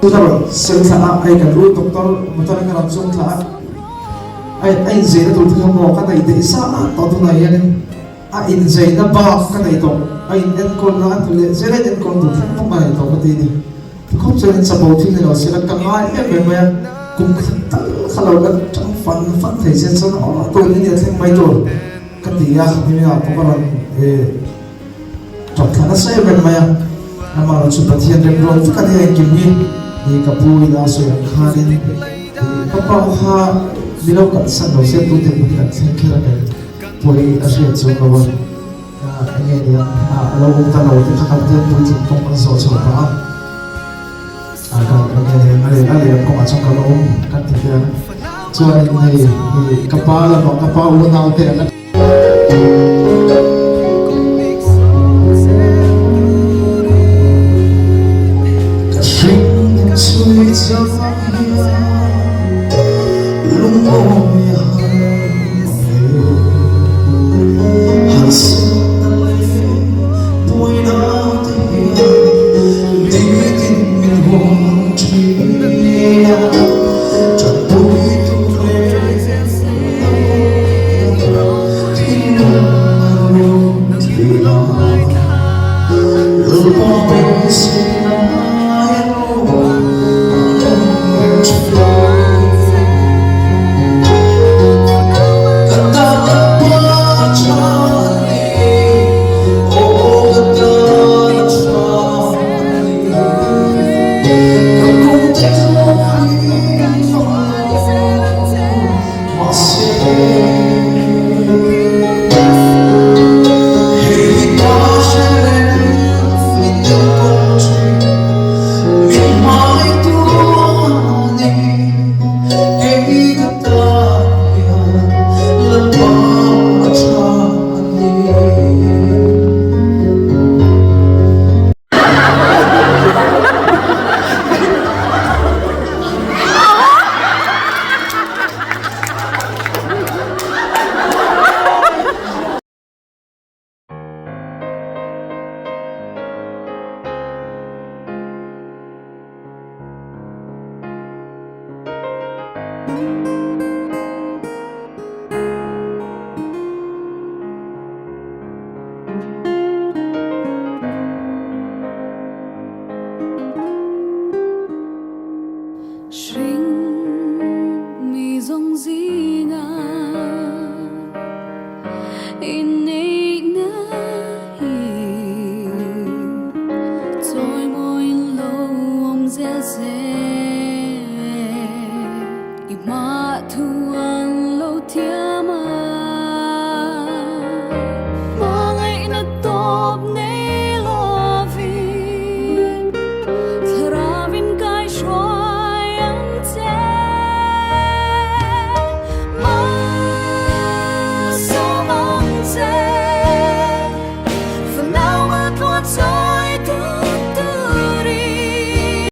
Tutor sengsa ai kan ru doktor motor kan langsung lah ai zena tu tu mo kata ide isa to tu na yan in zena ba kata ito ai en kon na tu le zena en kon tu mo ba ito pati ni ko zena sa bawti ni sila kan ai me kum khalaw kan chang fan thai sen son to ni ni theng mai to katiya ni ya pokaran chok thana sai ben maya amara chu pathian rem ron ka ni kim ni ni kapui da so yang khanin papa ha bilo kan san do se tu te kan sen khira kan poi ashe chu ka wa ane ni lo ta lo te kha te tu chu tong kan so so pa ka ane ale ko ma chang ka lo kan te ya chuan ni kapala no kapau na te na Thuan lâu thiên